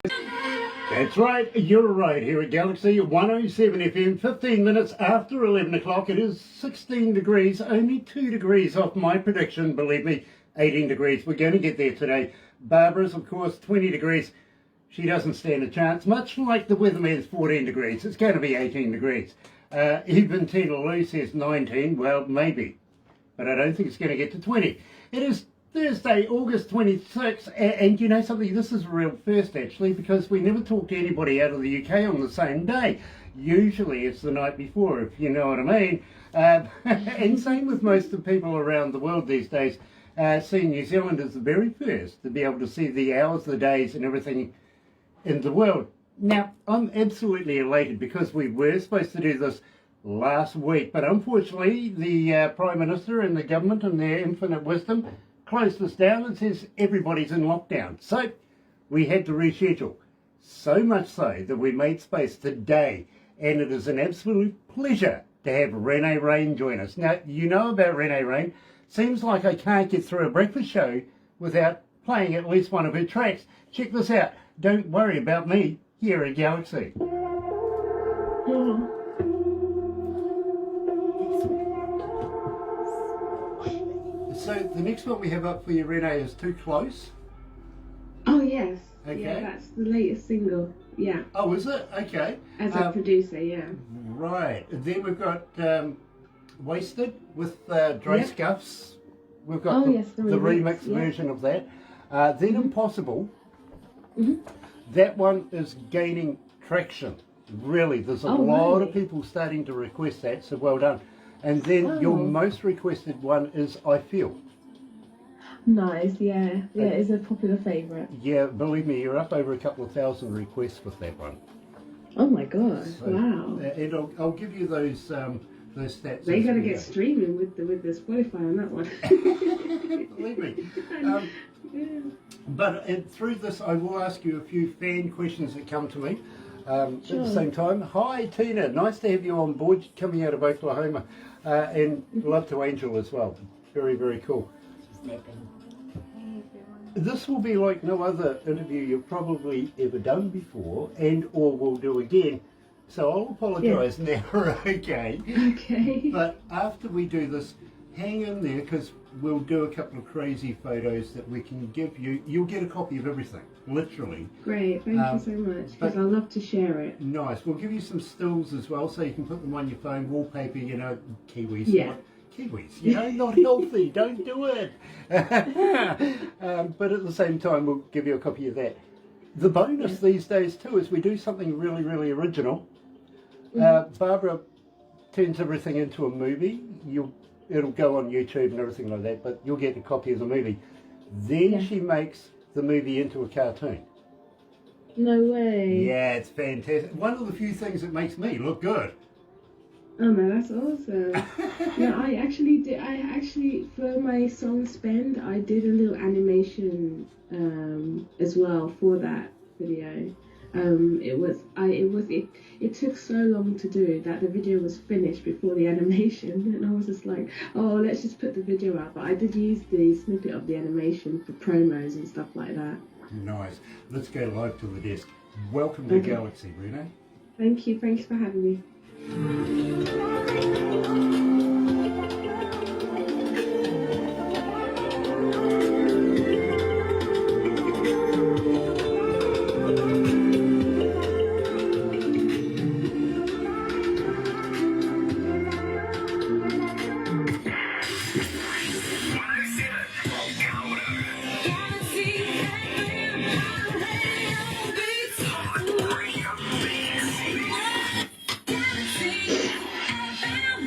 That's right, you're right here at Galaxy 107 FM, 15 minutes after 11 o'clock. It is 16 degrees, only 2 degrees off my prediction, believe me, 18 degrees. We're going to get there today. Barbara's, of course, 20 degrees. She doesn't stand a chance, much like the weatherman's 14 degrees. It's going to be 18 degrees. Even Tina Lou says 19, well, maybe, but I don't think it's going to get to 20. It is Thursday, August 26th, and you know something, this is a real first actually, because we never talk to anybody out of the UK on the same day. Usually it's the night before, if you know what I mean. And same with most of the people around the world these days. Seeing New Zealand as the very first to be able to see the hours, the days and everything in the world. Now, I'm absolutely elated because we were supposed to do this last week, but unfortunately the Prime Minister and the government in their infinite wisdom closed us down and says everybody's in lockdown. So we had to reschedule. So much so that we made space today, and it is an absolute pleasure to have Renae Rain join us. Now, you know about Renae Rain. Seems like I can't get through a breakfast show without playing at least one of her tracks. Check this out. Don't worry about me here at Galaxy. So the next one we have up for you, Renae, is Too Close. Oh yes. Okay. Yeah, that's the latest single. Yeah. Oh, is it? Okay. As a producer, yeah. Right. Then we've got Wasted with Dre Yep. Scuffs. We've got the remix version of that. Then Impossible. That one is gaining traction. Really, there's a lot of people starting to request that, so well done. And then your most requested one is I Feel. Nice, yeah. Yeah, it's a popular favourite. Yeah, believe me, you're up over a couple of thousand requests with that one. Oh my god, So, wow. And I'll give you those stats. They gotta get streaming with the Spotify on that one. Believe me. Yeah. But through this, I will ask you a few fan questions that come to me. At the same time, hi Tina, nice to have you on board, coming out of Oklahoma, and love to Angel as well. Very, very cool. This will be like no other interview you've probably ever done before, and or will do again. So I'll apologise now, okay? Okay. But after we do this, hang in there, because we'll do a couple of crazy photos that we can give you. You'll get a copy of everything, literally. Great, thank you so much, because I love to share it. Nice. We'll give you some stills as well, so you can put them on your phone, wallpaper, you know, Kiwis. Yeah. Kiwis, you know, not healthy, don't do it. But at the same time, we'll give you a copy of that. The bonus these days too is we do something really, really original. Barbara turns everything into a movie. It'll go on YouTube and everything like that, but you'll get a copy of the movie. Then she makes the movie into a cartoon. No way. Yeah, it's fantastic. One of the few things that makes me look good. Oh no, that's awesome. No, I actually for my song Spend, I did a little animation as well for that video. It took so long to do that the video was finished before the animation, and I was just like, oh, let's just put the video out. But I did use the snippet of the animation for promos and stuff like that. Nice. Let's go live to the desk. Welcome to Galaxy, Renae. Thank you. Thanks for having me.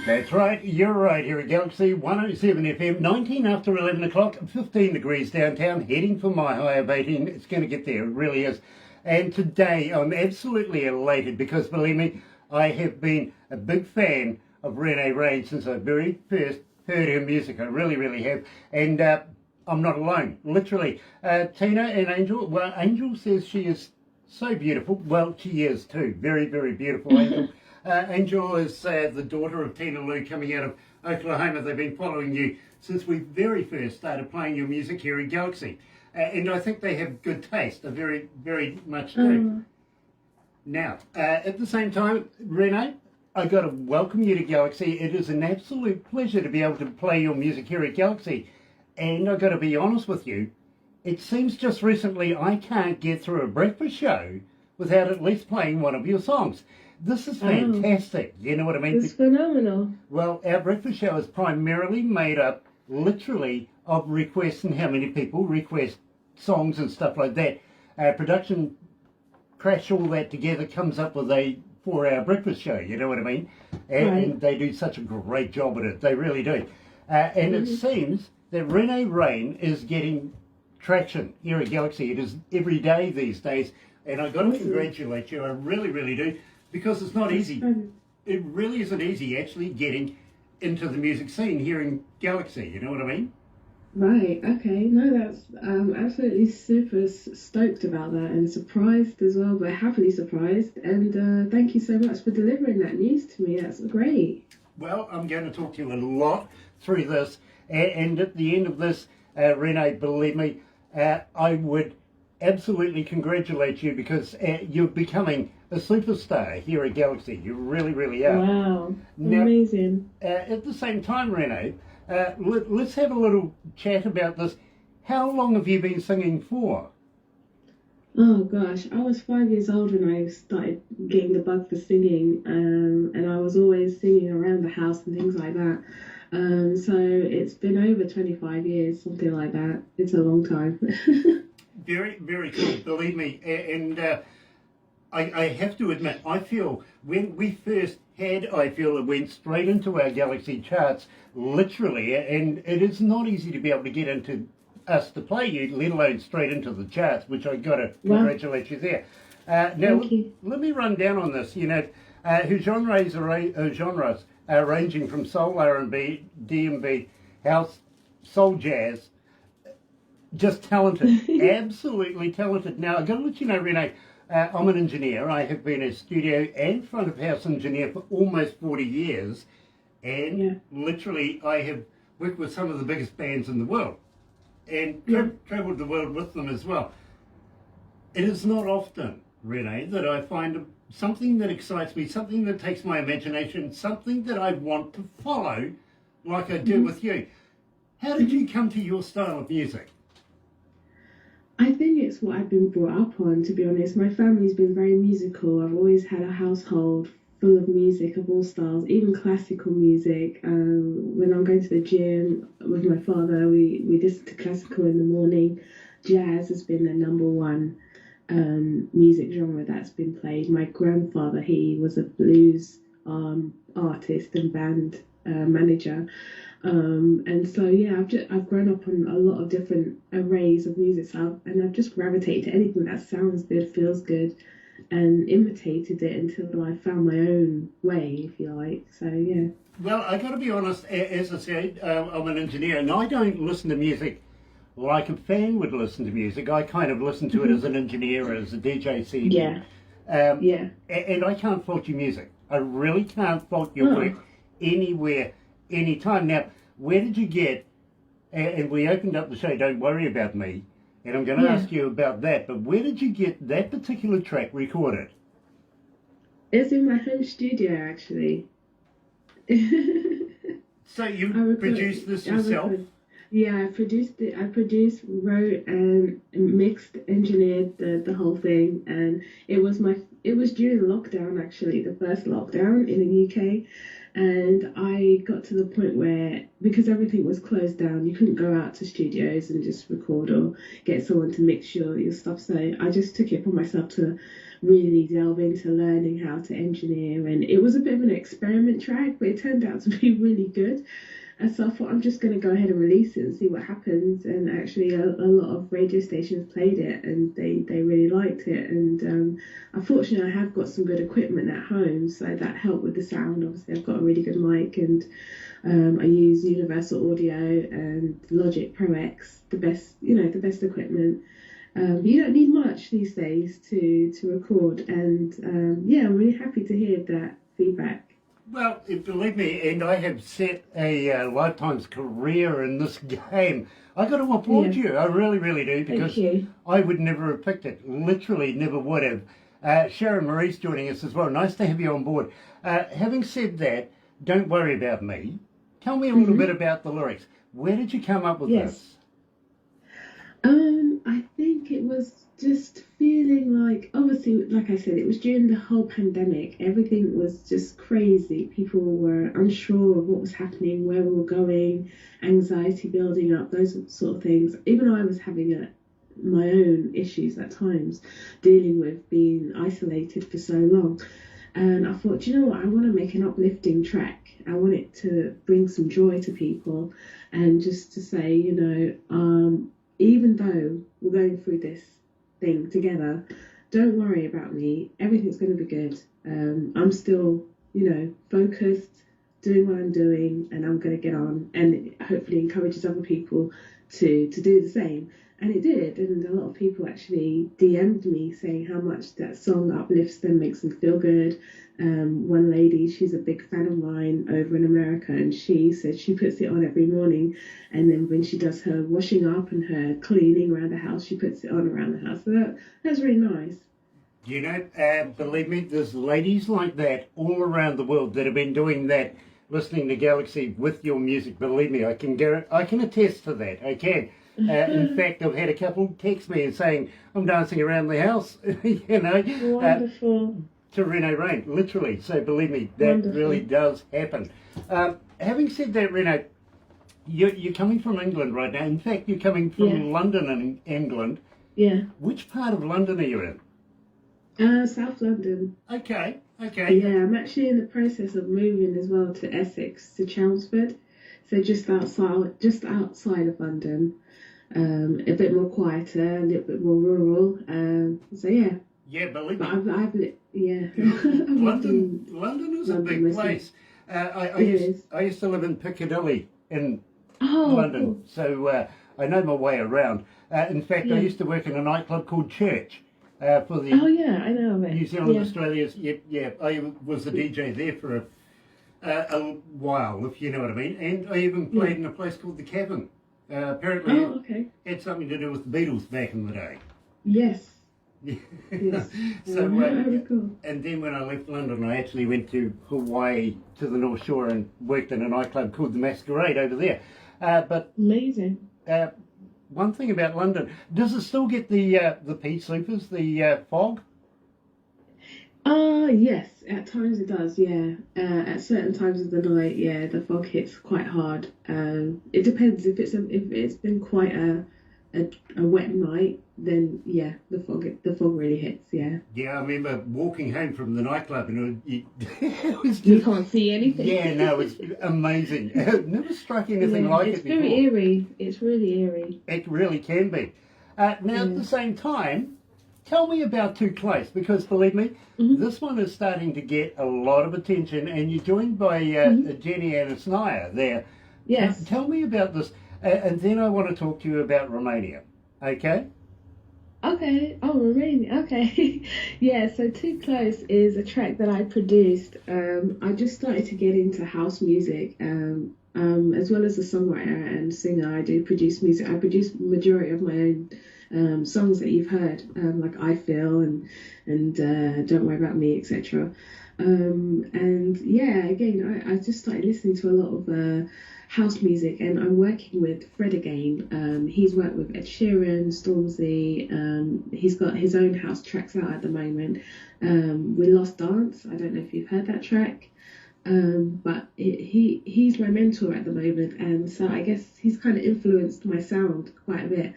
That's right, you're right here at Galaxy 107 FM, 19 after 11 o'clock, 15 degrees downtown, heading for my high of 18. It's going to get there, it really is. And today I'm absolutely elated because, believe me, I have been a big fan of Renae Rain since I very first heard her music. I really, really have. And I'm not alone, literally. Tina and Angel, well, Angel says she is so beautiful. Well, she is too. Very, very beautiful, Angel. Angel is the daughter of Tina Lou, coming out of Oklahoma. They've been following you since we very first started playing your music here in Galaxy. And I think they have good taste. They very, very much do. Now, at the same time, Renae, I got to welcome you to Galaxy. It is an absolute pleasure to be able to play your music here at Galaxy. And I got to be honest with you, it seems just recently I can't get through a breakfast show without at least playing one of your songs. This is fantastic. You know what I mean? It's phenomenal. Well, our breakfast show is primarily made up, literally, of requests and how many people request songs and stuff like that. Production crash all that together, comes up with a 4-hour breakfast show, you know what I mean? And they do such a great job at it, they really do. And it seems that Renae Rain is getting traction here at Galaxy. It is every day these days, and I've got to congratulate you, I really, really do, because it's not easy. It really isn't easy actually getting into the music scene here in Galaxy, you know what I mean? Right, okay. No, that's absolutely super stoked about that and surprised as well, but happily surprised. And thank you so much for delivering that news to me. That's great. Well, I'm going to talk to you a lot through this. And at the end of this, Renae, believe me, I would absolutely congratulate you because you're becoming a superstar here at Galaxy. You really, really are. Wow, now, amazing. At the same time, Renae, let's have a little chat about this. How long have you been singing for? Oh gosh, I was 5 years old when I started getting the bug for singing, and I was always singing around the house and things like that. So it's been over 25 years, something like that. It's a long time. Very, very cool, believe me. And I have to admit, I feel when we first had I Feel, it went straight into our Galaxy charts, literally, and it is not easy to be able to get into us to play you, let alone straight into the charts, which I got to congratulate you there. Now, let me run down on this. You know, whose genres are ranging from soul, R&B, D&B, house, soul jazz. Just talented, absolutely talented. Now, I've got to let you know, Renae, I'm an engineer. I have been a studio and front of house engineer for almost 40 years. And literally, I have worked with some of the biggest bands in the world and travelled the world with them as well. It is not often, Renae, that I find something that excites me, something that takes my imagination, something that I want to follow like I do with you. How did you come to your style of music? I think it's what I've been brought up on, to be honest. My family's been very musical. I've always had a household full of music of all styles, even classical music. When I'm going to the gym with my father, we listen to classical in the morning. Jazz has been the number one music genre that's been played. My grandfather, he was a blues artist and band manager. And so I've grown up on a lot of different arrays of music, and I've just gravitated to anything that sounds good, feels good, and imitated it until I found my own way, if you like. So yeah. Well, I got to be honest. As I said, I'm an engineer, and I don't listen to music like a fan would listen to music. I kind of listen to it as an engineer, as a DJ CD. And I can't fault your music. I really can't fault your work anywhere. Anytime. Now, where did you get, and we opened up the show, Don't Worry About Me, and I'm going to ask you about that, but where did you get that particular track recorded? It's in my home studio, actually. So you produced this yourself? Yeah, I produced it. I produced, wrote, and mixed, engineered the whole thing, and it was during lockdown, actually, the first lockdown in the UK. And I got to the point where, because everything was closed down, you couldn't go out to studios and just record or get someone to mix your stuff. So I just took it upon myself to really delve into learning how to engineer. And it was a bit of an experiment track, but it turned out to be really good. And so I thought, I'm just going to go ahead and release it and see what happens. And actually, a lot of radio stations played it, and they really liked it. And unfortunately, I have got some good equipment at home, so that helped with the sound. Obviously, I've got a really good mic, and I use Universal Audio and Logic Pro X, the best equipment. You don't need much these days to record. And I'm really happy to hear that feedback. Well, believe me, and I have set a lifetime's career in this game. I got to applaud Yeah. you. I really, really do, because Thank you. I would never have picked it. Literally, never would have. Sharon Marie's joining us as well. Nice to have you on board. Having said that, don't worry about me. Tell me a little bit about the lyrics. Where did you come up with Yes. this? I think it was just feeling like, obviously, like I said, it was during the whole pandemic. Everything was just crazy. People were unsure of what was happening, where we were going, anxiety building up, those sort of things. Even I was having my own issues at times, dealing with being isolated for so long. And I thought, you know what, I want to make an uplifting track. I want it to bring some joy to people, and just to say, even though we're going through this thing together, don't worry about me. Everything's going to be good. I'm still, focused, doing what I'm doing, and I'm going to get on, and it hopefully encourages other people to do the same. And it did, and a lot of people actually DM'd me saying how much that song uplifts them, makes them feel good. One lady, she's a big fan of mine over in America, and she said she puts it on every morning, and then when she does her washing up and her cleaning around the house, she puts it on around the house. So that's really nice. Believe me, there's ladies like that all around the world that have been doing that, listening to Galaxy with your music. Believe me, I can attest to that. I can. In fact, I've had a couple text me and saying, I'm dancing around the house, Wonderful. to Renae Rain, literally. So believe me, that Wonderful. really does happen. Having said that, Renae, you're coming from England right now. In fact, you're coming from London in England. Yeah. Which part of London are you in? South London. Okay. Yeah, I'm actually in the process of moving as well to Essex, to Chelmsford. So just outside of London. A bit more quieter, a little bit more rural. So yeah. Yeah, believe me. But London is a big place. I used to live in Piccadilly in London, cool. so I know my way around. In fact, I used to work in a nightclub called Church for the I know of it. New Zealand Australia's. I was the DJ there for a while, if you know what I mean. And I even played in a place called the Cavern. Apparently, it had something to do with the Beatles back in the day. Yes. Yes. So, cool. and then when I left London, I actually went to Hawaii, to the North Shore, and worked in a nightclub called the Masquerade over there. But amazing. One thing about London, does it still get the pea sleepers, the fog? Yes, at times it does, yeah. At certain times of the night, yeah, the fog hits quite hard. It depends. If it's been quite a wet night, then yeah, the fog really hits, yeah. Yeah, I remember walking home from the nightclub, and it was just, you can't see anything. Yeah, no, it's amazing. Never struck anything like it before. It's very eerie. It's really eerie. It really can be. At the same time, tell me about Too Close, because believe me, this one is starting to get a lot of attention, and you're joined by Jenny Anisnaya there. Yes. Tell me about this, and then I want to talk to you about Romania, okay? Okay. Oh, Romania. Okay. Yeah, so Too Close is a track that I produced. I just started to get into house music. As well as a songwriter and singer, I do produce music. I produce the majority of my own songs that you've heard, like I Feel and Don't Worry About Me, etc. And yeah, again, I just started listening to a lot of house music, and I'm working with Fred again. He's worked with Ed Sheeran, Stormzy. He's got his own house tracks out at the moment. We Lost Dance. I don't know if you've heard that track. But he's my mentor at the moment, and so I guess he's kind of influenced my sound quite a bit.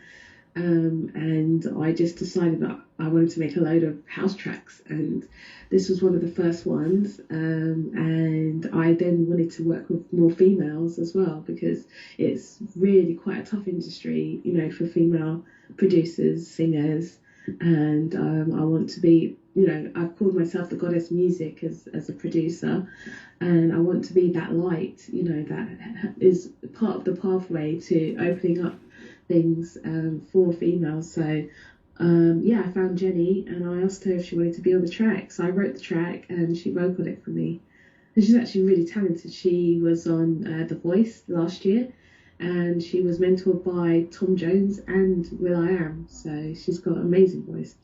And I just decided that I wanted to make a load of house tracks, and this was one of the first ones. And I then wanted to work with more females as well, because it's really quite a tough industry, for female producers, singers. And I want to be, I've called myself the goddess music as a producer, and I want to be that light, that is part of the pathway to opening up things for females. So I found Jenny, and I asked her if she wanted to be on the track. So I wrote the track, and she vocaled it for me. she's actually really talented. She was on The Voice last year, and she was mentored by Tom Jones and will.i.am. So she's got an amazing voice.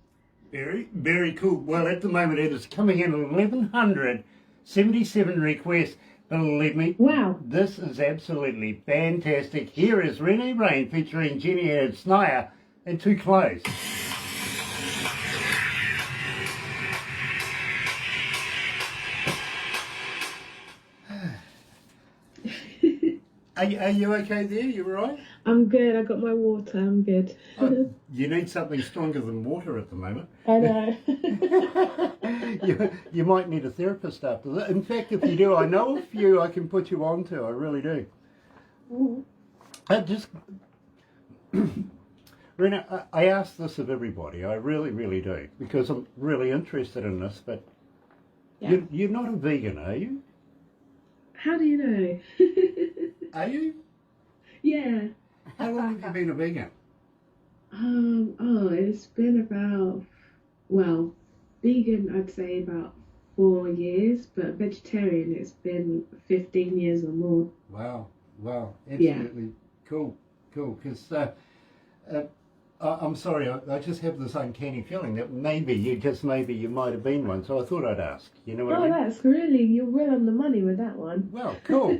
Very, very cool. Well, at the moment it is coming in 1,177 requests. Believe me, Wow. this is absolutely fantastic. Here is Renae Rain featuring Jenny and Snire and Too Close. Are you okay there? You all right? I'm good. I got my water. I'm good. Oh, you need something stronger than water at the moment. I know. You might need a therapist after that. In fact, if you do, I know a few I can put you on to. I really do. Rena, I ask this of everybody. I really, really do. Because I'm really interested in this. But Yeah. you're not a vegan, are you? How do you know? Are you? Yeah. How long have you been a vegan? It's been about, well, vegan I'd say about 4 years, but vegetarian it's been 15 years or more. Wow, absolutely cool. Because I'm sorry, I just have this uncanny feeling that maybe you might have been one. So I thought I'd ask. You know what I mean? That's really, you're well on the money with that one. Well, cool.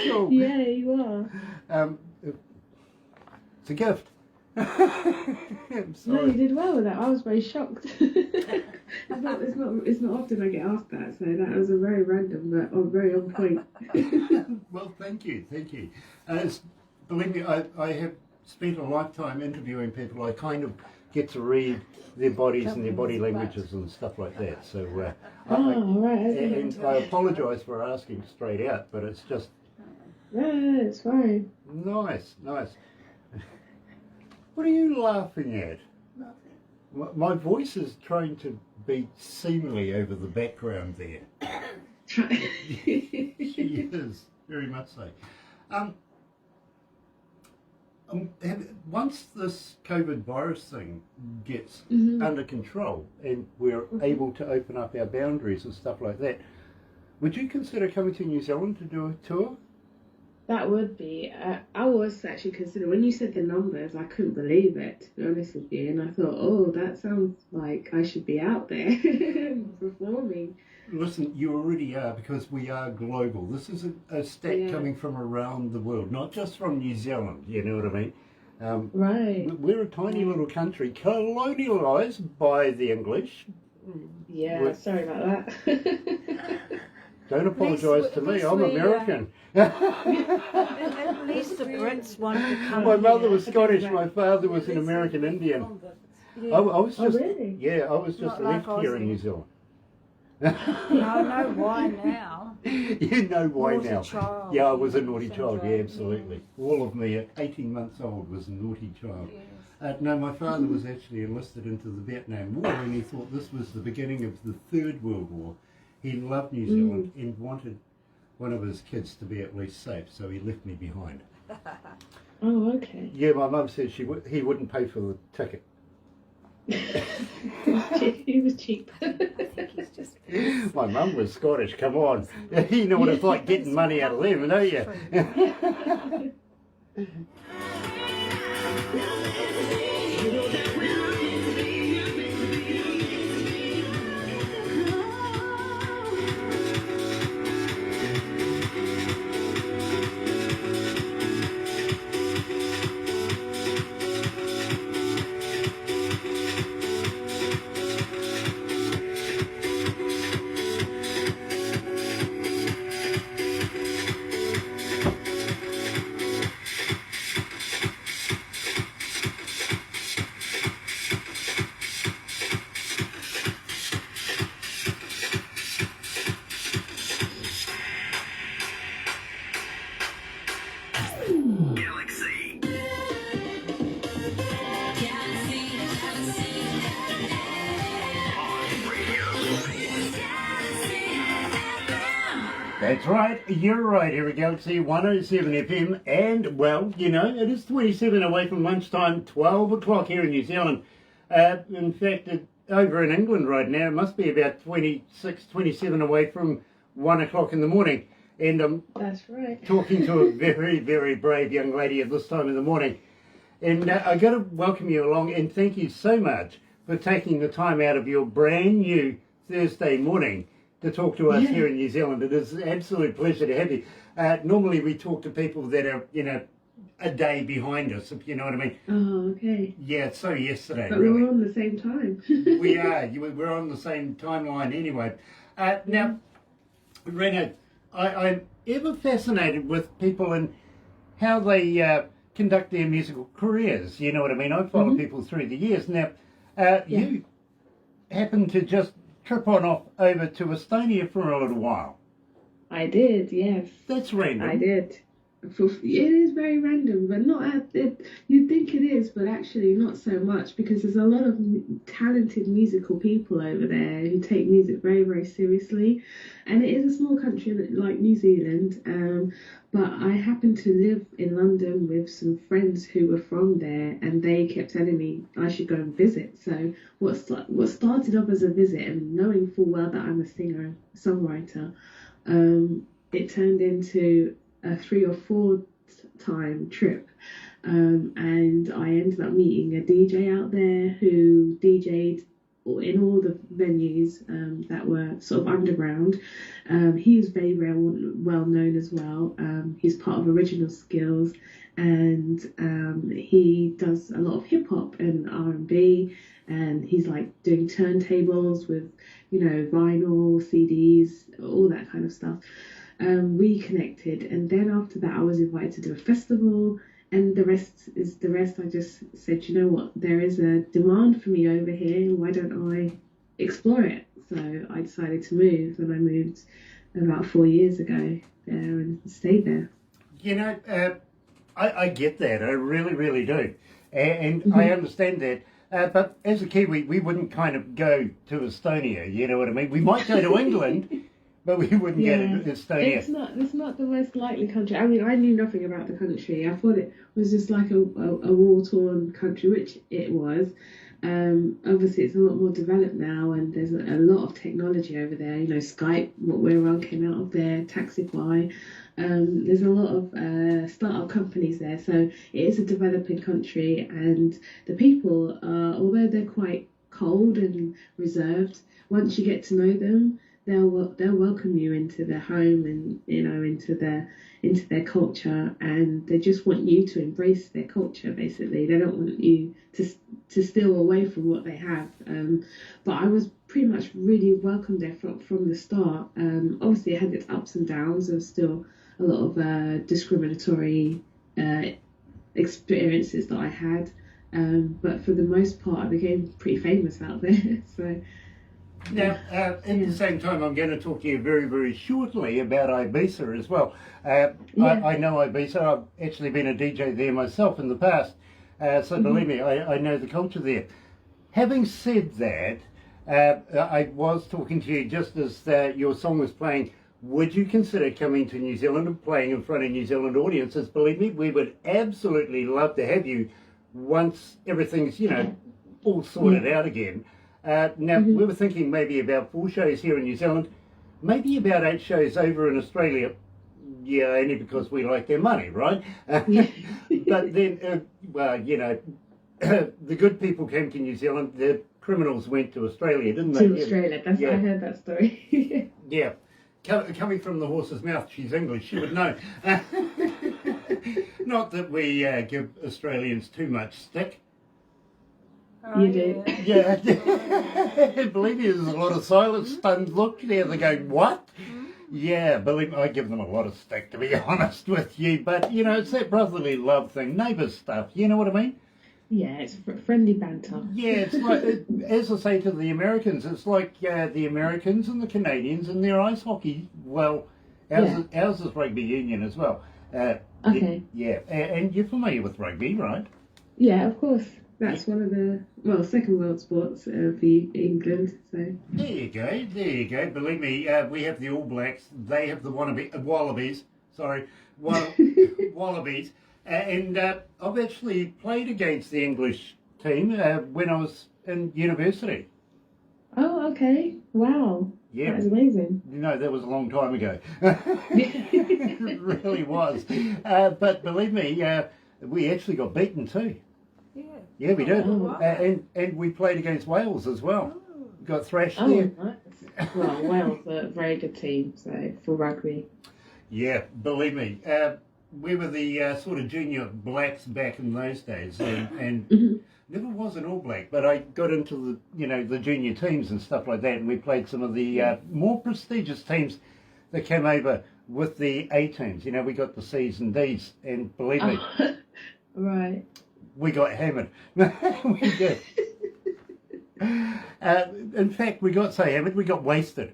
Cool. Yeah, you are. It's a gift. I'm No, sorry. you did well with that. I was very shocked. I thought it's not often I get asked that, so that was a very random but very on point. Well, thank you. Believe me, I have spent a lifetime interviewing people. I kind of get to read their bodies and their body languages and stuff like that. So, Right. and I apologise for asking straight out, but it's just No, it's fine. nice. What are you laughing at? Nothing. My voice is trying to be seemingly over the background there. She is, very much so. Once this COVID virus thing gets under control and we're able to open up our boundaries and stuff like that, would you consider coming to New Zealand to do a tour? That would be. I was actually considering, when you said the numbers, I couldn't believe it, to be honest with you. And I thought, oh, that sounds like I should be out there performing. Listen, you already are, because we are global. This is a stat coming from around the world, not just from New Zealand, you know what I mean? Right. We're a tiny little country, colonialised by the English. Yeah, sorry about that. Don't apologise to me, I'm American. At least the Brits want to come. My mother was Scottish, my father was an American Indian. I was just, really? yeah, I was just Not like left here in Aussie. New Zealand. I know why now. You know why Naughty now. child. Yeah, I was a naughty child, yeah, Syndrome, absolutely. All of me at 18 months old was a naughty child. Yes. No, my father was actually enlisted into the Vietnam War, and he thought this was the beginning of the Third World War. He loved New Zealand and wanted one of his kids to be at least safe, so he left me behind. Oh, okay. Yeah, my mum said he wouldn't pay for the ticket. He was cheap. I think he's just. My mum was Scottish, come on. You know what it's like getting money out of them, don't you? That's right, you're right, here at Galaxy 107 FM, and well, you know, it is 27 away from lunchtime, 12 o'clock here in New Zealand. In fact, over in England right now, it must be about 26, 27 away from 1 o'clock in the morning. And I'm That's right. talking to a very, very brave young lady at this time in the morning. And I got to welcome you along and thank you so much for taking the time out of your brand new Thursday morning to talk to us here in New Zealand. It is an absolute pleasure to have you. Normally we talk to people that are, a day behind us, if you know what I mean. Oh, okay. Yeah, so yesterday, But really. we're on the same time. We are. We're on the same timeline anyway. Now, Renae, I'm ever fascinated with people and how they conduct their musical careers. You know what I mean? I've followed people through the years. Now, you happened to just trip on off over to Estonia for a little while. I did, yes. That's random. I did. It is very random, but not at it. You'd think it is, but actually not so much, because there's a lot of talented musical people over there who take music very, very seriously. And it is a small country like New Zealand, but I happened to live in London with some friends who were from there, and they kept telling me I should go and visit. So what started off as a visit, and knowing full well that I'm a singer, songwriter, it turned into a 3 or 4 time trip, and I ended up meeting a DJ out there who DJ'd in all the venues that were sort of underground. He's very well known as well. He's part of Original Skills, and he does a lot of hip hop and R&B, and he's like doing turntables with vinyl, CDs, all that kind of stuff. We connected, and then after that I was invited to do a festival, and the rest is the rest. I just said, you know what, there is a demand for me over here, why don't I explore it? So I decided to move, and I moved about 4 years ago there and stayed there. I get that, I really, really do, and I understand that, but as a Kiwi we wouldn't kind of go to Estonia, you know what I mean? We might go to England, but we wouldn't go to Estonia. It's not the most likely country. I mean, I knew nothing about the country. I thought it was just like a war-torn country, which it was. Obviously, it's a lot more developed now, and there's a lot of technology over there. Skype, what we're on, came out of there, Taxify. There's a lot of startup companies there, so it is a developing country, and the people, although they're quite cold and reserved, once you get to know them, they'll welcome you into their home and into their culture, and they just want you to embrace their culture. Basically, they don't want you to steal away from what they have. But I was pretty much really welcomed there from the start. Obviously, it had its ups and downs. There was still a lot of discriminatory experiences that I had, but for the most part, I became pretty famous out there. So. Now, at the same time, I'm going to talk to you very, very shortly about Ibiza as well. I know Ibiza. I've actually been a DJ there myself in the past, so believe me, I know the culture there. Having said that, I was talking to you just as your song was playing. Would you consider coming to New Zealand and playing in front of New Zealand audiences? Believe me, we would absolutely love to have you once everything's, all sorted out again. Now, we were thinking maybe about 4 shows here in New Zealand, maybe about 8 shows over in Australia. Yeah, only because we like their money, right? But then, the good people came to New Zealand, the criminals went to Australia, didn't they? To Australia, I heard that story. Yeah. Coming from the horse's mouth, she's English, she would know. Not that we give Australians too much stick. You do. Yeah. Believe me, there's a lot of silent, stunned look there. They're going, what? Yeah, believe me, I give them a lot of stick, to be honest with you. But, it's that brotherly love thing, neighbours stuff, you know what I mean? Yeah, it's friendly banter. Yeah, it's like, as I say to the Americans, it's like the Americans and the Canadians and their ice hockey. Well, ours is rugby union as well. Okay. And you're familiar with rugby, right? Yeah, of course. That's one of the, second world sports for England. So There you go. Believe me, we have the All Blacks. They have the Wallabies. Wallabies. And I've actually played against the English team when I was in university. Oh, okay. Wow. Yeah. That is amazing. You know, that was a long time ago. It really was. But believe me, we actually got beaten too. Yeah. Yeah, we did. Oh, wow. And we played against Wales as well. Oh. Got thrashed Oh, there. nice. Well, Wales are a very good team, so for rugby. Yeah, believe me. We were the sort of junior blacks back in those days, and Mhm. never was an All Black, but I got into the junior teams and stuff like that, and we played some of the more prestigious teams that came over with the A teams. You know, we got the C's and D's, and believe me, Oh, right. we got hammered. We did. In fact, we got so hammered, we got wasted.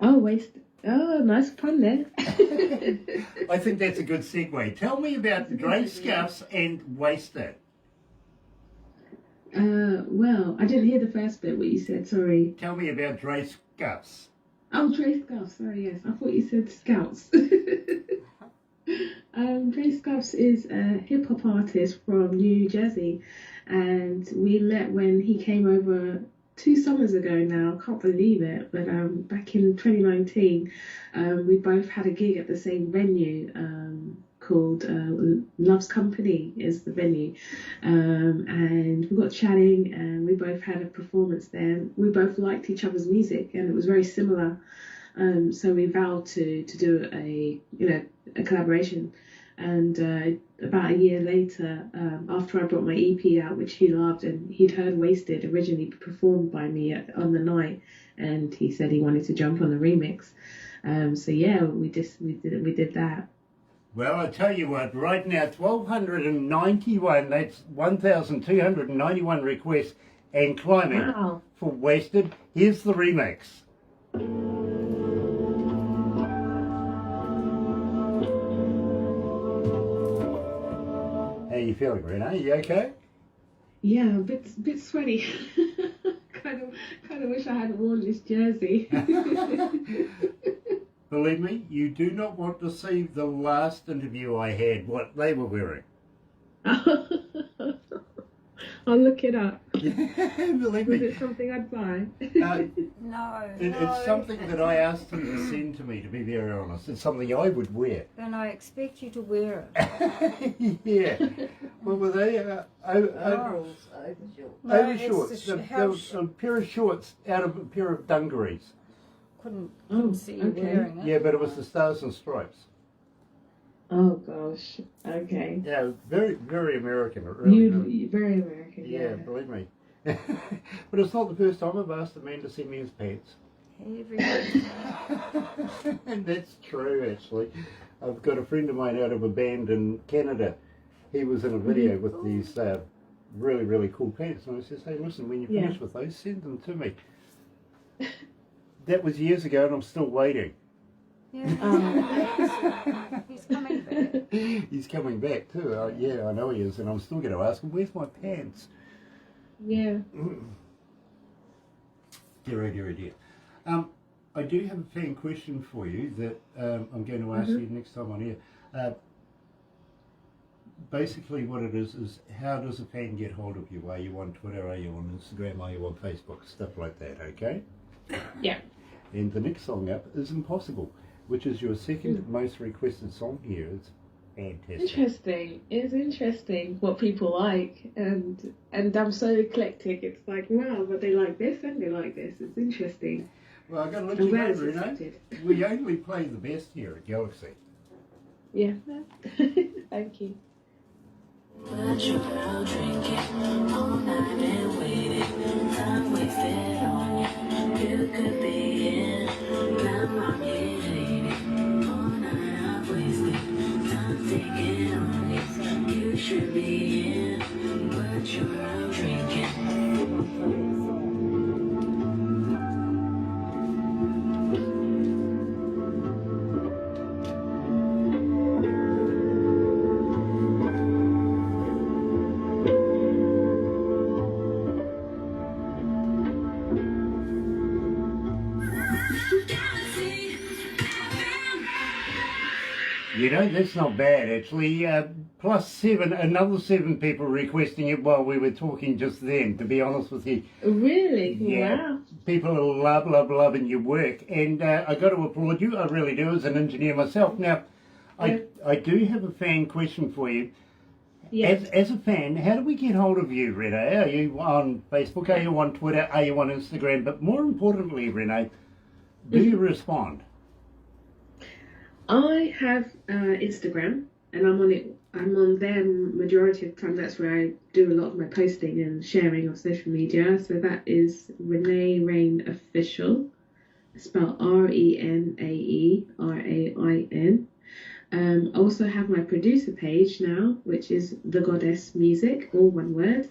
Oh, wasted. Oh, nice pun there. I think that's a good segue. Tell me about Dre Scuffs and Wasted. Well, I didn't hear the first bit, what you said, sorry. Tell me about Dre Scuffs. Oh, Dre Scuffs, sorry, yes. I thought you said Scouts. Dre Scuffs is a hip-hop artist from New Jersey, and we met when he came over 2 summers ago now. I can't believe it, but back in 2019, we both had a gig at the same venue called Love's Company is the venue, and we got chatting, and we both had a performance there. We both liked each other's music, and it was very similar. So we vowed to do a collaboration. And about a year later, after I brought my EP out, which he loved, and he'd heard Wasted originally performed by me on the night, and he said he wanted to jump on the remix. So yeah, we did that. Well, I tell you what, right now, 1,291, that's 1,291 requests and climbing Wow. for Wasted. Here's the remix. How you feeling, Renae? You okay? Yeah, a bit sweaty. kind of wish I hadn't worn this jersey. Believe me, you do not want to see the last interview I had, what they were wearing. I'll look it up. Believe Was me. it something I'd buy? No. It's something that I asked him to send to me, to be very honest. It's something I would wear. Then I expect you to wear it. Yeah. What were they? Overshorts. Overshorts. There was a pair of shorts out of a pair of dungarees. Couldn't see you okay. wearing it. Yeah, but it was the Stars and Stripes. Oh gosh. Okay. Yeah, very, very American. Really. Very American. Yeah, believe me. But it's not the first time I've asked a man to send me his pants. Everybody. And that's true, actually. I've got a friend of mine out of a band in Canada. He was in a video with these really, really cool pants. And I says, hey, listen, when you finish with those, send them to me. That was years ago, and I'm still waiting. Yeah. He's coming back. He's coming back too. Yeah, I know he is, and I'm still going to ask him, where's my pants? Yeah. Dear. I do have a fan question for you that I'm going to ask you next time on air. Basically what it is how does a fan get hold of you? Are you on Twitter? Are you on Instagram? Are you on Facebook? Stuff like that, okay? Yeah. And the next song up is Impossible, which is your second most requested song here. It's fantastic. Interesting. It's interesting what people like, and I'm so eclectic. It's like, wow, but they like this and they like this. It's interesting. Well, I've got to let I'm you know, glad it's Renae, accepted. we only play the best here at Galaxy. Yeah. Thank you. But you're out drinking all night and waiting. Time wasted on you. You could be in. Now I'm getting all night I've wasted. Time taking on you. You should be in. But you're out drinking. You know, that's not bad actually. Plus 7, another 7 people requesting it while we were talking just then, to be honest with you. Really? Yeah. Wow. people are loving your work, and I got to applaud you. I really do, as an engineer myself. Now, I do have a fan question for you. Yes. As a fan, how do we get hold of you, Renae? Are you on Facebook? Are you on Twitter? Are you on Instagram? But more importantly, Renae, do you respond? I have Instagram, and I'm on it. I'm on there majority of the time. That's where I do a lot of my posting and sharing of social media. So that is Renae Rain Official, spelled RenaeRain. I also have my producer page now, which is The Goddess Music, all one word.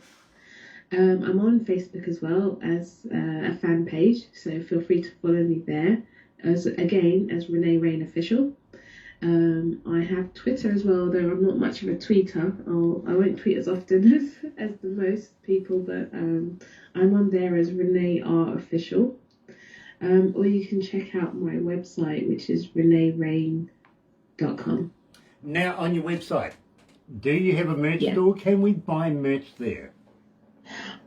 I'm on Facebook as well as a fan page, so feel free to follow me there. As Renae Rain Official. I have Twitter as well, though I'm not much of a tweeter. I won't tweet as often as the most people, but I'm on there as Renae R Official. Or you can check out my website, which is renaerain.com. Now, on your website, do you have a merch store? Can we buy merch there?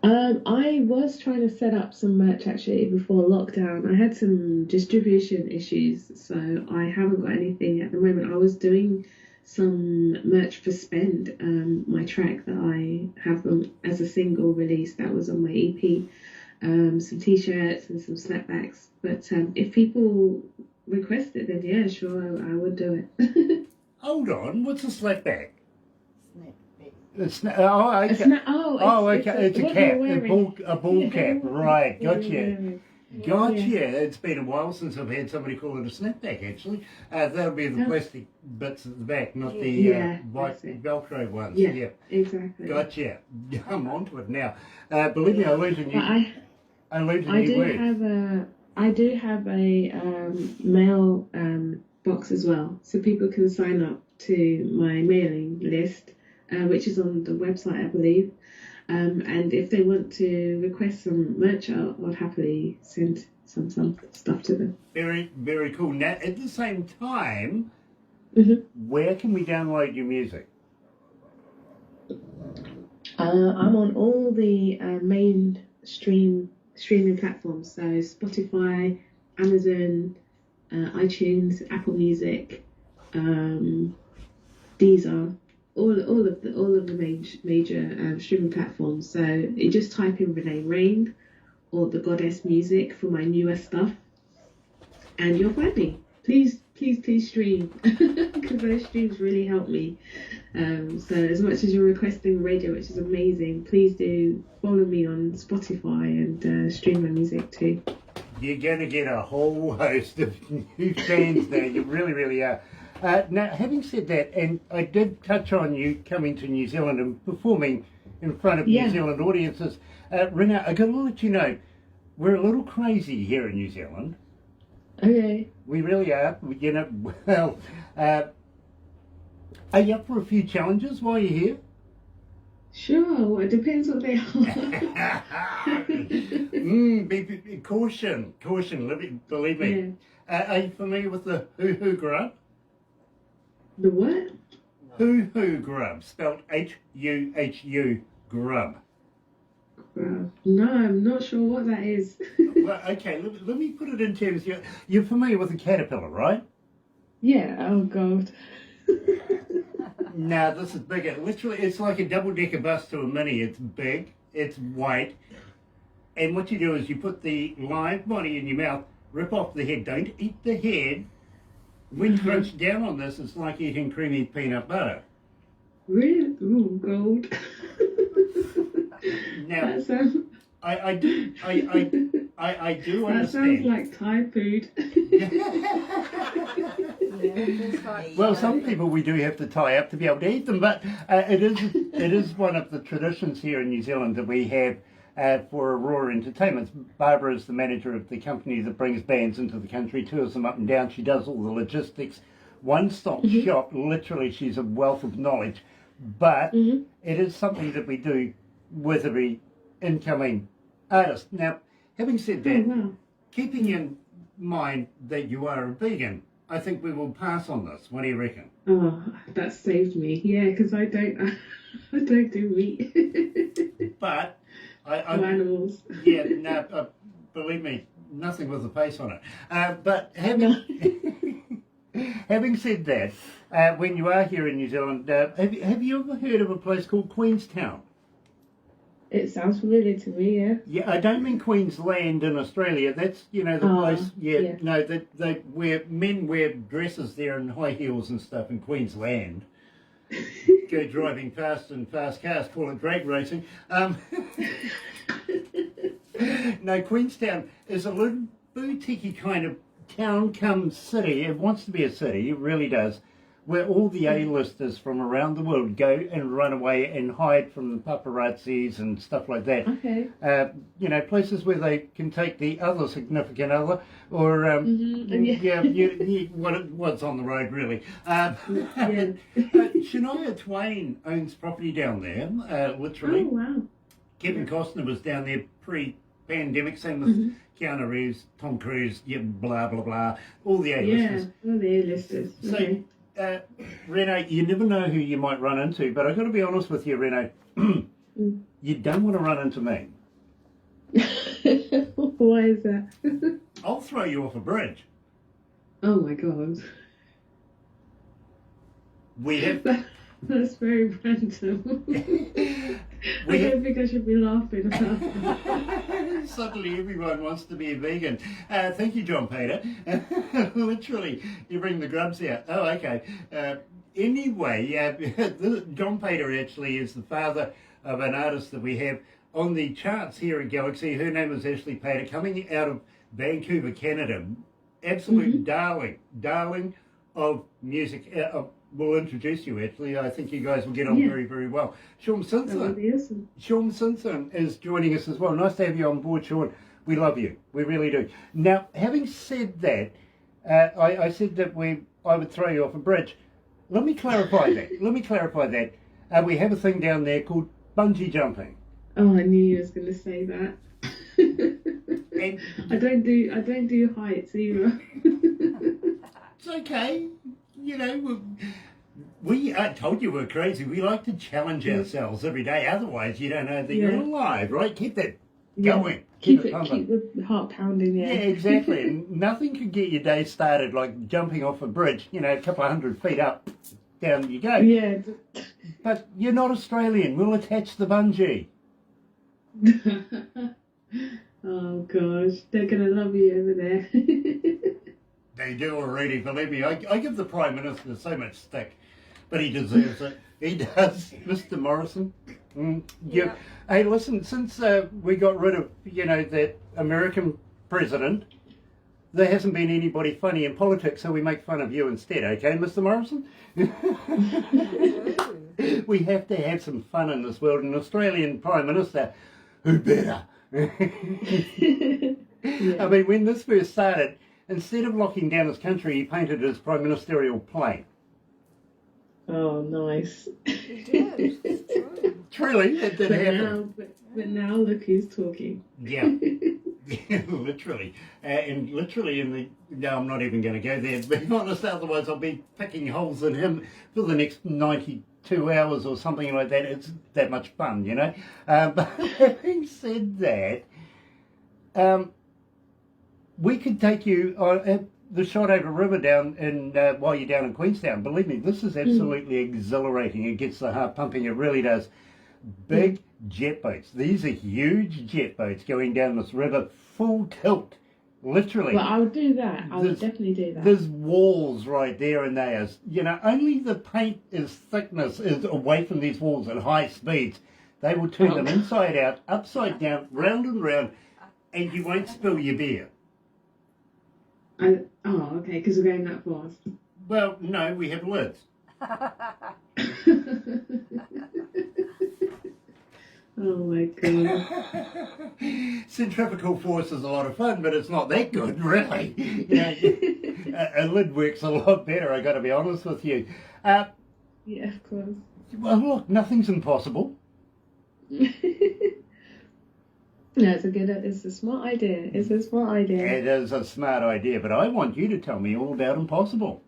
I was trying to set up some merch actually before lockdown. I had some distribution issues, so I haven't got anything at the moment. I was doing some merch for Spend, my track that I have as a single release that was on my EP. Some t-shirts and some snapbacks. But if people request it, then yeah, sure, I would do it. Hold on, what's a slapback? It's okay. It's a cap, a ball cap. Right, gotcha. It's been a while since I've had somebody call it a snapback. Actually, that'll be the plastic bits at the back, not the white Velcro ones. Yeah, exactly. Gotcha. I'm onto it now. Believe me, I learned a new. I do have a mail box as well, so people can sign up to my mailing list. Which is on the website, I believe. And if they want to request some merch, I'll happily send some stuff to them. Very, very cool. Now, at the same time, where can we download your music? I'm on all the main streaming platforms, so Spotify, Amazon, iTunes, Apple Music, Deezer. All of the major streaming platforms. So you just type in Renae Rain or The Goddess Music for my newer stuff, and you'll find me. Please stream, because those streams really help me. So as much as you're requesting radio, which is amazing, please do follow me on Spotify and stream my music too. You're going to get a whole host of new fans there. You really, really are. Now, having said that, and I did touch on you coming to New Zealand and performing in front of New Zealand audiences. Renae, I got to let you know, we're a little crazy here in New Zealand. Okay. We really are. Well, are you up for a few challenges while you're here? Sure, well, it depends what they are. Caution, believe me. Yeah. Are you familiar with the hoo-hoo grub? The what? Hoo-hoo grub, spelled H-U-H-U grub. No, I'm not sure what that is. Well, okay, let me put it in terms. You're familiar with a caterpillar, right? Yeah, oh God. Now, this is bigger. Literally, it's like a double-decker bus to a mini. It's big, it's white, and what you do is you put the live body in your mouth, rip off the head. Don't eat the head. When you crunch down on this, it's like eating creamy peanut butter. Really? Ooh, gold. Now, I do That understand. sounds like Thai food. Well, some people we do have to tie up to be able to eat them, but it is one of the traditions here in New Zealand that we have for Aurora Entertainments. Barbara is the manager of the company that brings bands into the country, tours them up and down. She does all the logistics. One-stop shop, literally, she's a wealth of knowledge. But it is something that we do with every incoming artist. Now, having said that, keeping in mind that you are a vegan, I think we will pass on this. What do you reckon? Oh, that saved me. Yeah, because I don't do meat. But animals. Yeah, no, believe me, nothing with a face on it. But having said that, when you are here in New Zealand, have you ever heard of a place called Queenstown? It sounds familiar to me, yeah. Yeah, I don't mean Queensland in Australia. That's, the place, yeah. no, that men wear dresses there and high heels and stuff in Queensland. Go driving fast in fast cars, call it drag racing. No, Queenstown is a little boutique kind of town come city. It wants to be a city, it really does, where all the A-listers from around the world go and run away and hide from the paparazzis and stuff like that. Okay. Places where they can take the other significant other, or what's on the road really. But Shania Twain owns property down there, literally. Oh, wow. Kevin Costner was down there pre-pandemic, same with Keanu Reeves, Tom Cruise, blah, blah, blah, all the A-listers. Yeah, all the A-listers. So, Okay. Renae, you never know who you might run into, but I've got to be honest with you, Renae, you don't want to run into me. Why is that? I'll throw you off a bridge. Oh my god. We have... That's very random. I don't think I should be laughing about that. Suddenly everyone wants to be a vegan. Thank you, John Pater. Literally, you bring the grubs out. Oh, okay. Anyway, John Pater actually is the father of an artist that we have on the charts here at Galaxy. Her name is Ashley Pater, coming out of Vancouver, Canada. Absolute darling of music. We'll introduce you, actually. I think you guys will get on very, very well. Sean That would be Simpson. awesome. Sean Simpson is joining us as well. Nice to have you on board, Sean. We love you. We really do. Now, having said that, I said that I would throw you off a bridge. Let me clarify that. We have a thing down there called bungee jumping. Oh, I knew you was going to say that. And I don't do heights either. it's okay. I told you we're crazy. We like to challenge ourselves every day. Otherwise, you don't know that you're alive, right? Keep that going. Keep pumping. the heart pounding, Yeah, exactly. And nothing could get your day started like jumping off a bridge, a couple of 100 feet up, down you go. Yeah. But you're not Australian. We'll attach the bungee. Oh gosh, they're gonna love you over there. They do already, believe me. I give the Prime Minister so much stick, but he deserves it. He does, Mr. Morrison. Yeah. Hey, listen, since we got rid of, that American president, there hasn't been anybody funny in politics, so we make fun of you instead, okay, Mr. Morrison? We have to have some fun in this world. An Australian Prime Minister, who better? I mean, when this first started, instead of locking down his country, he painted his prime ministerial plane. Oh, nice. He did. It's true. Truly, it did happen. But now look who's talking. Yeah. Literally. And literally no, I'm not even going to go there, to be honest, otherwise I'll be picking holes in him for the next 92 hours or something like that. It's that much fun, But having said that, we could take you on the shot over river down while you're down in Queenstown. Believe me, this is absolutely exhilarating. It gets the heart pumping. It really does. Big jet boats. These are huge jet boats going down this river, full tilt, literally. Well, I would do that. I would definitely do that. There's walls right there, and they are, only the paint thickness is away from these walls at high speeds. They will turn them inside out, upside down, round and round, and you won't spill your beer. Okay, because we're going that fast. Well, no, we have lids. Oh my god. Centrifugal force is a lot of fun, but it's not that good, really. A lid works a lot better, I got to be honest with you. Yeah, of course. Well, look, nothing's impossible. No, it's a smart idea. It's a smart idea. It is a smart idea, but I want you to tell me all about impossible.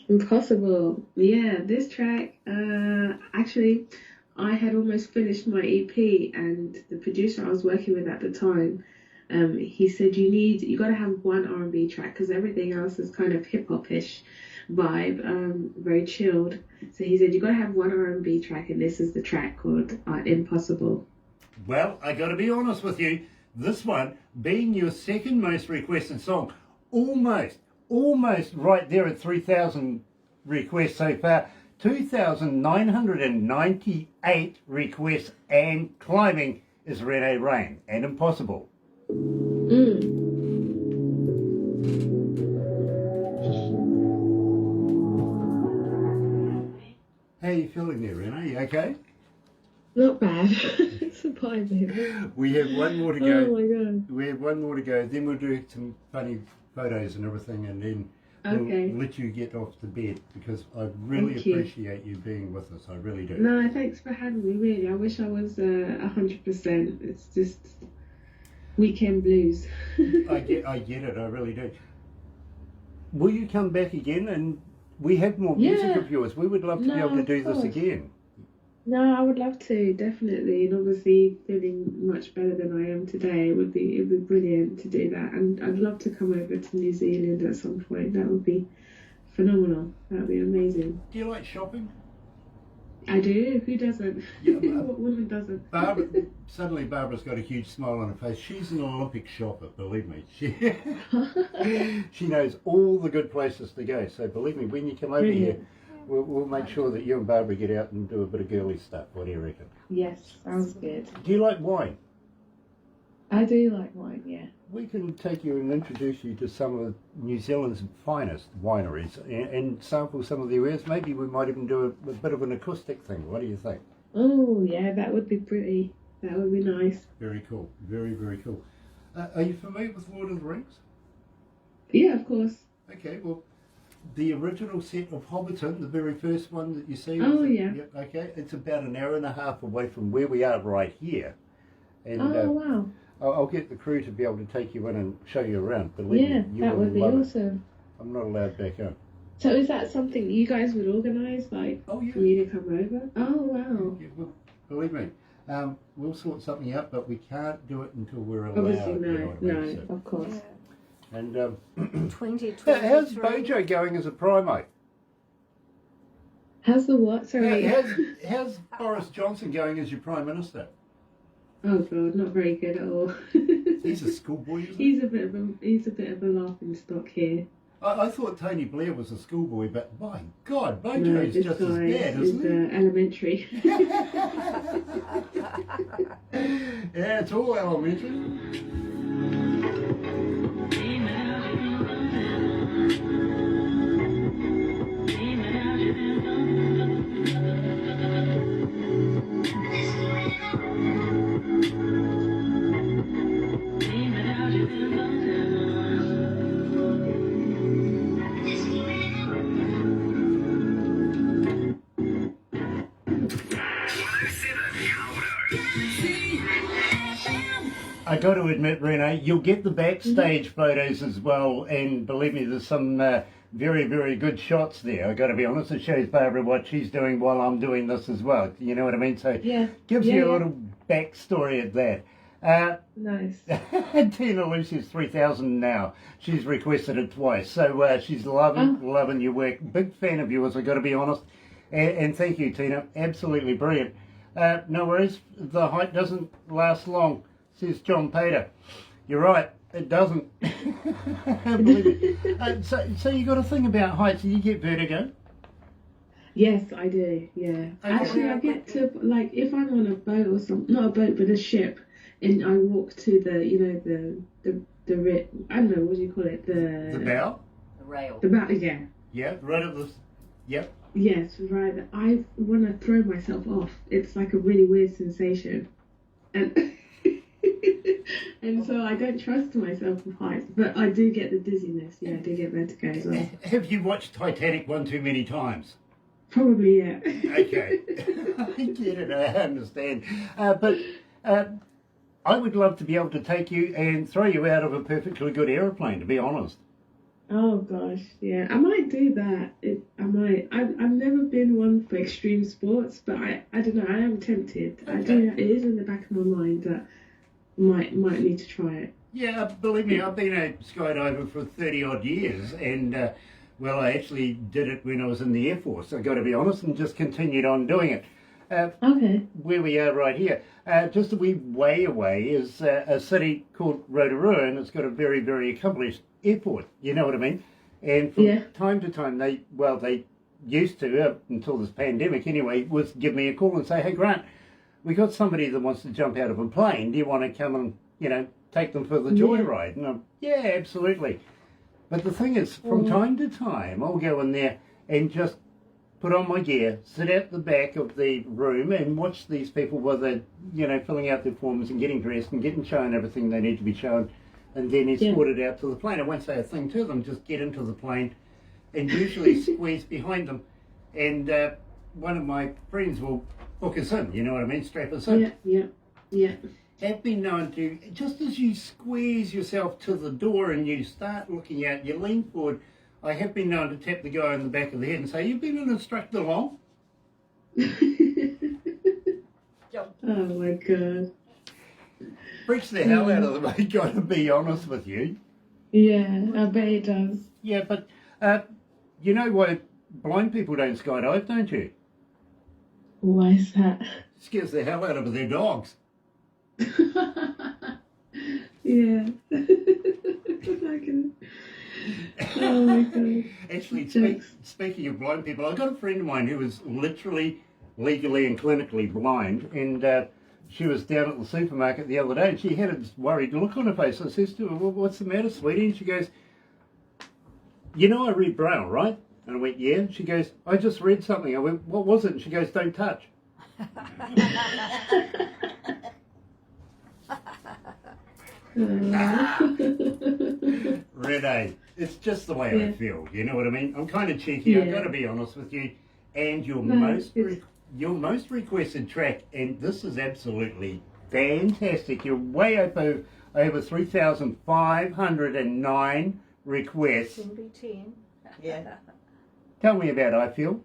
Impossible. Yeah, this track, actually, I had almost finished my EP, and the producer I was working with at the time He said you got to have one R&B track because everything else is kind of hip hop-ish vibe, very chilled. So he said you got to have one R&B track, and this is the track called Impossible. Well, I got to be honest with you. This one, being your second most requested song, almost right there at 3,000 requests so far. 2,998 requests and climbing is Renae Rain and Impossible. How are you feeling there, Renae? You okay? Not bad. Surviving. We have one more to go. Oh my god. We have one more to go. Then we'll do some funny photos and everything, and then Okay. we'll let you get off to bed because I really Thank you. appreciate you being with us. I really do. No, thanks for having me. Really, I wish I was 100%. It's just weekend blues. I get it. I really do. Will you come back again? And we have more music Yeah. of yours. We would love to be No, able to of do this course. again. No, I would love to, definitely. And obviously feeling much better than I am today. It'd be brilliant to do that. And I'd love to come over to New Zealand at some point. That would be phenomenal. That would be amazing. Do you like shopping? I do. Who doesn't? Yeah, What woman doesn't? Barbara's got a huge smile on her face. She's an Olympic shopper, believe me. She knows all the good places to go. So believe me, when you come over Brilliant. here, we'll make sure that you and Barbara get out and do a bit of girly stuff. What do you reckon? Yes, sounds good. Do you like wine? I do like wine, yeah. We can take you and introduce you to some of New Zealand's finest wineries and sample some of their wares. Maybe we might even do a bit of an acoustic thing. What do you think? Oh, yeah, that would be pretty. That would be nice. Very cool. Very, very cool. Are you familiar with Lord of the Rings? Yeah, of course. Okay, well, the original set of Hobbiton, the very first one that you see. Oh, yeah. Okay, it's about an hour and a half away from where we are right here. And Oh, wow. I'll get the crew to be able to take you in and show you around. Believe Yeah, me, you that will would be love it. awesome. I'm not allowed back home. So is that something you guys would organise, like, Oh, yeah. for me to come over? Oh, wow. Yeah, well, believe me, we'll sort something out, but we can't do it until we're allowed. Obviously, you know no, what I mean? of course. So, and 2023. how's Bojo going as a primate? How's the what? Sorry. How's Boris Johnson going as your Prime Minister? Oh God, not very good at all. He's a schoolboy, isn't he? He's a bit of a laughing stock here. I thought Tony Blair was a schoolboy, but my God, No, Bojo's this just guy as bad, is isn't he? elementary. Yeah, it's all elementary. I got to admit, Renae, you'll get the backstage photos as well, and believe me, there's some very, very good shots there. I got to be honest, it shows Barbara what she's doing while I'm doing this as well. You know what I mean? So Yeah. gives Yeah, you a yeah. little backstory at that. Nice. Tina Lucy's 3,000 now. She's requested it twice, so she's loving your work. Big fan of yours, I got to be honest. And thank you, Tina. Absolutely brilliant. No worries. The height doesn't last long, says John Pater. You're right. It doesn't. Believe me. So you got a thing about heights. You get vertigo? Yes, I do. Yeah. Actually, I get to, like, if I'm on a boat or something, not a boat, but a ship, and I walk to the, you know, I don't know, what do you call it? The bow? The rail. The bow, yeah. Yeah, right at the... Yep. Yes, right. I want to throw myself off. It's like a really weird sensation. And and so I don't trust myself with heights, but I do get the dizziness. Yeah, I do get vertigo as well. Have you watched Titanic one too many times? Probably, yeah. Okay. I get it, I understand. But I would love to be able to take you and throw you out of a perfectly good aeroplane, to be honest. Oh gosh, yeah. I might do that. I might. I've never been one for extreme sports, but I don't know. I am tempted. Okay. I do. It is in the back of my mind that might need to try it. Yeah, believe me, I've been a skydiver for 30 odd years, and well, I actually did it when I was in the Air Force. I got to be honest, and just continued on doing it. Okay. Where we are right here, just a wee way away, is a city called Rotorua, and it's got a very, very accomplished airport. You know what I mean? And from time to time, they used to, up until this pandemic anyway, was give me a call and say, "Hey, Grant, we got somebody that wants to jump out of a plane. Do you want to come and, take them for the joyride?" And I'm, yeah, absolutely. But the thing is, from time to time, I'll go in there and just put on my gear, sit at the back of the room and watch these people while they're, filling out their forms and getting dressed and getting shown everything they need to be shown, and then escorted out to the plane. I won't say a thing to them, just get into the plane and usually squeeze behind them. And one of my friends will hook us in, you know what I mean, strap us in. Yeah. Have been known to, just as you squeeze yourself to the door and you start looking out, you lean forward, I have been known to tap the guy on the back of the head and say, "You've been an instructor long?" Oh my God. Freaks the hell out of them, I gotta be honest with you. Yeah, I bet it does. Yeah, but you know why blind people don't skydive, don't you? Why is that? Scares the hell out of their dogs. Yeah. Oh my God. Actually, speaking of blind people, I've got a friend of mine who is literally, legally and clinically blind, and she was down at the supermarket the other day, and she had a worried look on her face. I says to her, "Well, what's the matter, sweetie?" And she goes, "You know I read Braille, right?" And I went, "Yeah." And she goes, "I just read something." I went, "What was it?" And she goes, "Don't touch." Renae, it's just the way I feel, you know what I mean? I'm kind of cheeky, I've got to be honest with you. And your most requested track, and this is absolutely fantastic. You're way over 3,509 requests. Yeah. Tell me about I Feel.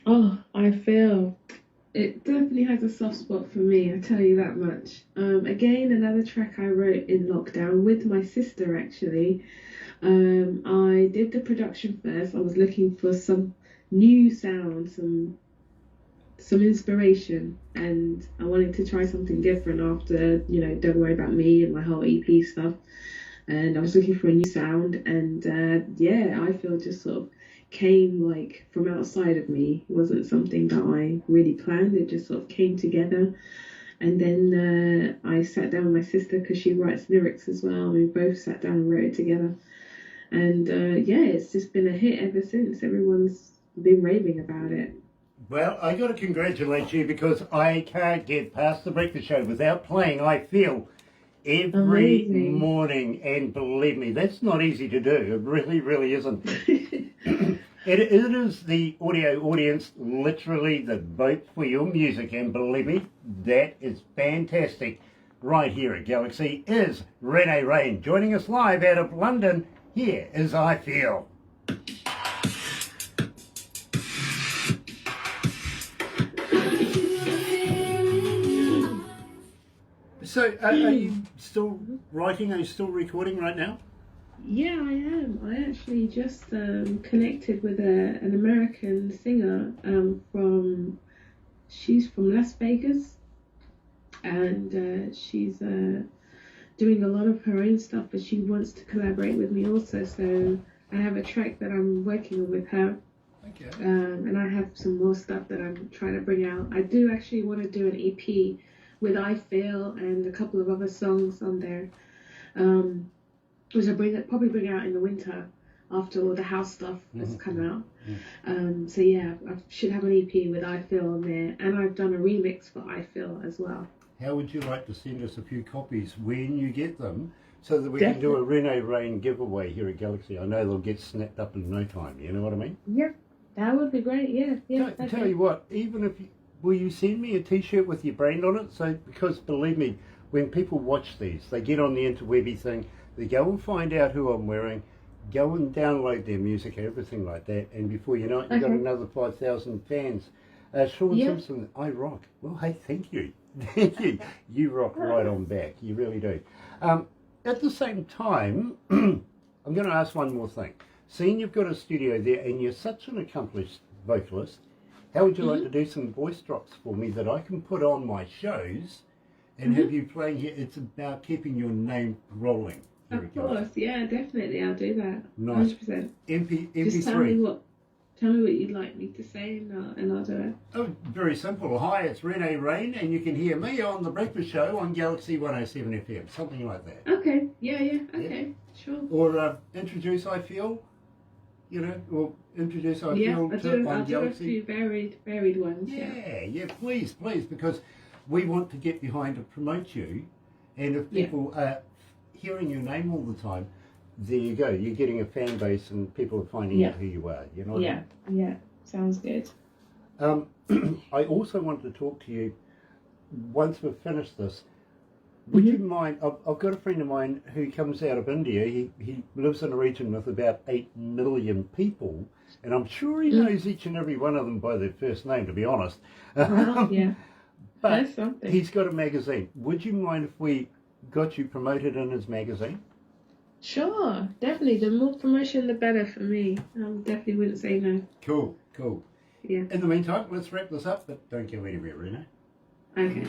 Oh, I feel it definitely has a soft spot for me, I tell you that much. Again, another track I wrote in lockdown with my sister, actually. I did the production first. I was looking for some new sound, some inspiration, and I wanted to try something different after, Don't Worry About Me and my whole EP stuff. And I was looking for a new sound, and I feel just sort of came like from outside of me. It wasn't something that I really planned. It just sort of came together. And then I sat down with my sister, because she writes lyrics as well. We both sat down and wrote it together. And it's just been a hit ever since. Everyone's been raving about it. Well, I got to congratulate you, because I can't get past the breakfast show without playing I Feel every morning. And believe me, that's not easy to do. It really, really isn't. It is the audio audience literally that vote for your music, and believe me, that is fantastic. Right here at Galaxy is Renae Rain, joining us live out of London. Here is I Feel. So, are you still writing? Are you still recording right now? Yeah, I am. I actually just connected with an American singer she's from Las Vegas, and she's doing a lot of her own stuff, but she wants to collaborate with me also. So I have a track that I'm working on with her. Okay. And I have some more stuff that I'm trying to bring out. I do actually want to do an EP with I Feel and a couple of other songs on there. Which I'll probably bring out in the winter after all the house stuff has come out. So yeah, I should have an EP with I Feel on there, and I've done a remix for I Feel as well. How would you like to send us a few copies when you get them, so that we can do a Renae Rain giveaway here at Galaxy? I know they'll get snapped up in no time, you know what I mean? Yeah, that would be great, yeah. Tell you what, even if will you send me a t-shirt with your brand on it? So, because believe me, when people watch these, they get on the interwebby thing, they go and find out who I'm wearing, go and download their music and everything like that, and before you know it, you've got another 5,000 fans. Sean Simpson, I rock. Well, hey, thank you. Thank you. You rock right on back. You really do. at the same time, I'm going to ask one more thing. Seeing you've got a studio there and you're such an accomplished vocalist, how would you like to do some voice drops for me that I can put on my shows and have you playing here? It's about keeping your name rolling. Of course, yeah, definitely, I'll do that. Nice. 100%. MP3. Just tell me what you'd like me to say, and I'll do it. Oh, very simple. Hi, it's Renae Rain, and you can hear me on The Breakfast Show on galaxy107fm, something like that. Okay, yeah, okay, sure. Or introduce I Feel, or introduce I Feel I'll to do on a Galaxy. few varied ones. Yeah, please, because we want to get behind to promote you, and if people are hearing your name all the time, there you go. You're getting a fan base, and people are finding out who you are. You know what I mean? Yeah, sounds good. I also wanted to talk to you once we've finished this. Would you mind? I've got a friend of mine who comes out of India. He lives in a region with about 8 million people, and I'm sure he knows each and every one of them by their first name, to be honest. Wow, yeah. But That's something. he's got a magazine. Would you mind if we got you promoted in his magazine? Sure, definitely. The more promotion, the better for me. Definitely wouldn't say no. Cool. Yeah. In the meantime, let's wrap this up, but don't go anywhere, Renae. Okay.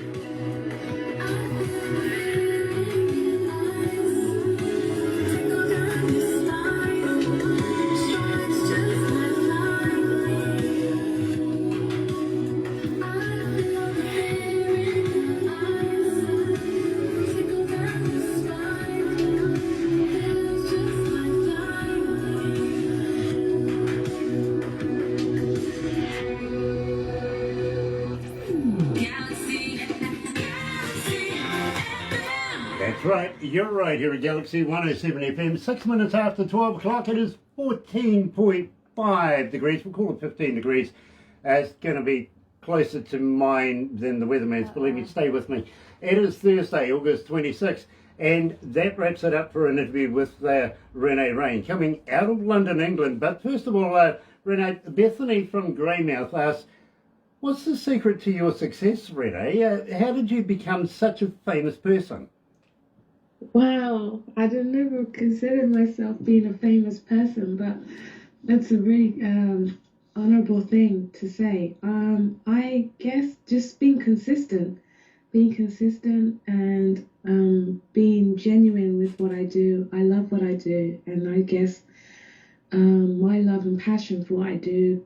That's right, you're right here at Galaxy 107 FM. 6 minutes after 12 o'clock, it is 14.5 degrees. We'll call it 15 degrees. It's going to be closer to mine than the weatherman's. Believe me, stay with me. It is Thursday, August 26th, and that wraps it up for an interview with Renae Rain, coming out of London, England. But first of all, Renae, Bethany from Greymouth asks, what's the secret to your success, Renae? How did you become such a famous person? Wow, I'd never considered myself being a famous person, but that's a really honorable thing to say. I guess just being consistent and being genuine with what I do. I love what I do, and I guess my love and passion for what I do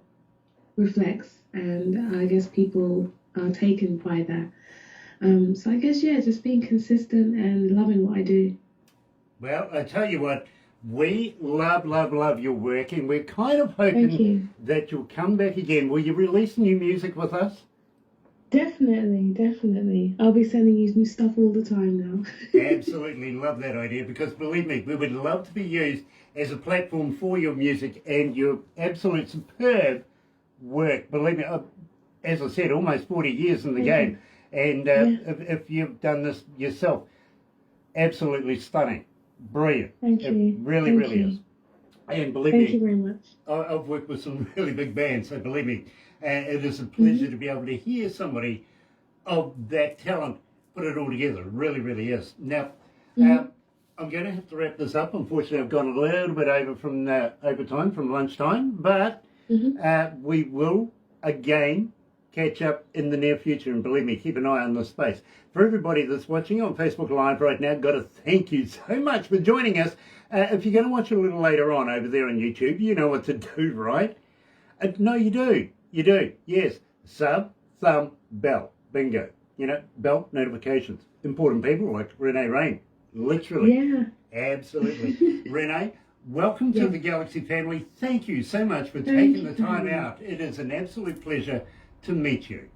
reflects, and I guess people are taken by that. So I guess, just being consistent and loving what I do. Well, I tell you what, we love your work, and we're kind of hoping that you'll come back again. Will you release new music with us? Definitely. I'll be sending you new stuff all the time now. Absolutely love that idea, because believe me, we would love to be used as a platform for your music and your absolute superb work. Believe me, as I said, almost 40 years in the game. And if you've done this yourself, absolutely stunning, brilliant. Thank you. It really is. And believe me, thank you very much. I've worked with some really big bands, so believe me, it is a pleasure to be able to hear somebody of that talent put it all together. It really is. Now, I'm going to have to wrap this up. Unfortunately, I've gone a little bit over from overtime, from lunchtime, but we will again catch up in the near future, and believe me, keep an eye on this space. For everybody that's watching on Facebook Live right now, got to thank you so much for joining us. If you're going to watch a little later on over there on YouTube, you know what to do, right? No, you do, yes. Sub, thumb, bell, bingo. Bell notifications. Important people like Renae Rain, literally. Absolutely. Renae, welcome to the Galaxy family. Thank you so much for taking the time out. It is an absolute pleasure to meet you.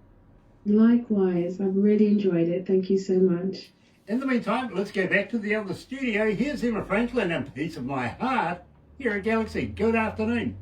Likewise, I've really enjoyed it. Thank you so much. In the meantime, let's go back to the other studio. Here's Emma Franklin and Piece of My Heart here at Galaxy. Good afternoon.